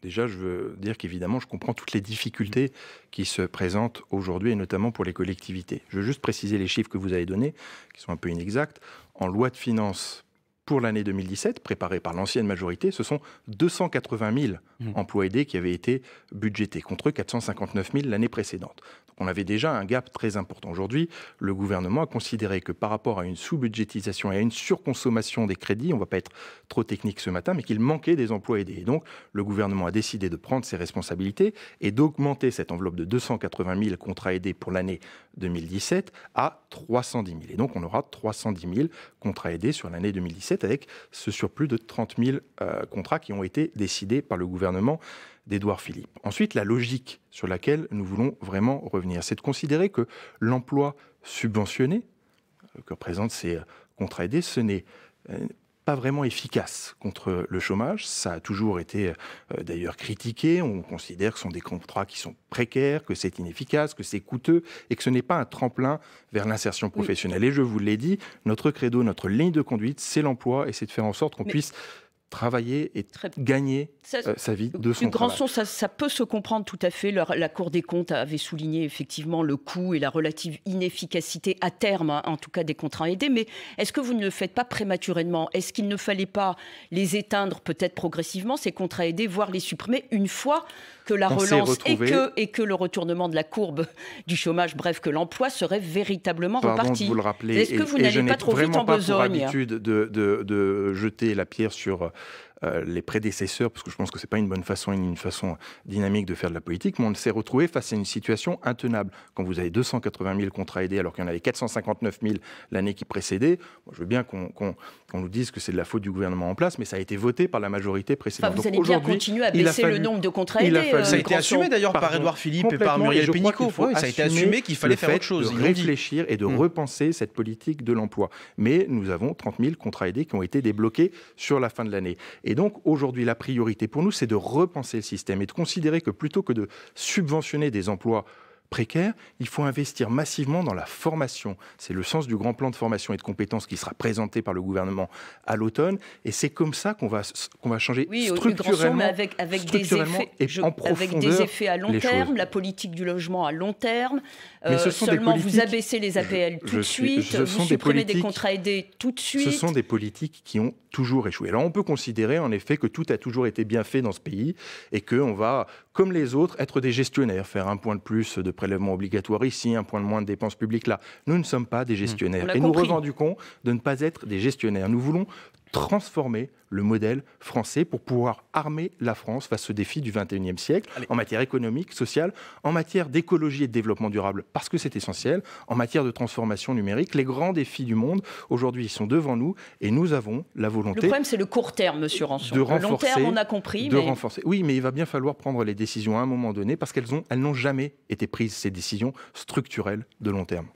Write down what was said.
Déjà, je veux dire qu'évidemment, je comprends toutes les difficultés qui se présentent aujourd'hui, et notamment pour les collectivités. Je veux juste préciser les chiffres que vous avez donnés, qui sont un peu inexacts. En loi de finances pour l'année 2017, préparée par l'ancienne majorité, ce sont 280 000 emplois aidés qui avaient été budgétés, contre 459 000 l'année précédente. Donc on avait déjà un gap très important. Aujourd'hui, le gouvernement a considéré que par rapport à une sous-budgétisation et à une surconsommation des crédits, on ne va pas être trop technique ce matin, mais qu'il manquait des emplois aidés. Et donc, le gouvernement a décidé de prendre ses responsabilités et d'augmenter cette enveloppe de 280 000 contrats aidés pour l'année 2017 à 310 000. Et donc, on aura 310 000 contrats aidés sur l'année 2017 avec ce surplus de 30 000 contrats qui ont été décidés par le gouvernement d'Édouard Philippe. Ensuite, la logique sur laquelle nous voulons vraiment revenir, c'est de considérer que l'emploi subventionné, que représentent ces contrats aidés, ce n'est pas vraiment efficace contre le chômage. Ça a toujours été d'ailleurs critiqué. On considère que ce sont des contrats qui sont précaires, que c'est inefficace, que c'est coûteux et que ce n'est pas un tremplin vers l'insertion professionnelle. Et je vous l'ai dit, notre credo, notre ligne de conduite, c'est l'emploi et c'est de faire en sorte qu'on puisse travailler et gagner sa vie de son travail. Ça peut se comprendre tout à fait. La Cour des comptes avait souligné effectivement le coût et la relative inefficacité à terme, en tout cas des contrats aidés. Mais est-ce que vous ne le faites pas prématurément? Est-ce qu'il ne fallait pas les éteindre peut-être progressivement, ces contrats aidés, voire les supprimer une fois que la relance et que le retournement de la courbe du chômage, bref, que l'emploi serait véritablement reparti? Pardon de vous le rappeler. Est-ce que vous n'allez pas trop vite en besogne? Je n'ai vraiment pas pour habitude de jeter la pierre sur les prédécesseurs, parce que je pense que ce n'est pas une bonne façon, une façon dynamique de faire de la politique, mais on s'est retrouvé face à une situation intenable. Quand vous avez 280 000 contrats aidés, alors qu'il y en avait 459 000 l'année qui précédait, moi, je veux bien qu'on nous dise que c'est de la faute du gouvernement en place, mais ça a été voté par la majorité précédente. Enfin, vous allez bien continuer à baisser le nombre de contrats aidés. Ça a été assumé d'ailleurs par Édouard Philippe et par Muriel Pénicaud. Ça a été assumé qu'il fallait faire autre chose. De réfléchir et de repenser cette politique de l'emploi. Mais nous avons 30 000 contrats aidés qui ont été débloqués sur la fin de l'année. Et donc, aujourd'hui, la priorité pour nous, c'est de repenser le système et de considérer que plutôt que de subventionner des emplois précaires, il faut investir massivement dans la formation. C'est le sens du grand plan de formation et de compétences qui sera présenté par le gouvernement à l'automne. Et c'est comme ça qu'on va changer structurellement, mais avec des effets à long terme, la politique du logement à long terme. Seulement, vous abaissez les APL tout de suite, vous supprimez des contrats aidés tout de suite. Ce sont des politiques qui ont toujours échoué. Alors, on peut considérer, en effet, que tout a toujours été bien fait dans ce pays et qu'on va, comme les autres, être des gestionnaires, faire un point de plus de prélèvement obligatoire ici, un point de moins de dépenses publiques là. Nous ne sommes pas des gestionnaires. Et nous revendiquons de ne pas être des gestionnaires. Nous voulons transformer le modèle français pour pouvoir armer la France face aux défis du XXIe siècle, en matière économique, sociale, en matière d'écologie et de développement durable, parce que c'est essentiel, en matière de transformation numérique. Les grands défis du monde, aujourd'hui, ils sont devant nous et nous avons la volonté... Le problème, c'est le court terme, monsieur Rançon. Le long terme, on a compris. Renforcer. Oui, mais il va bien falloir prendre les décisions à un moment donné, parce qu'elles n'ont jamais été prises, ces décisions structurelles de long terme.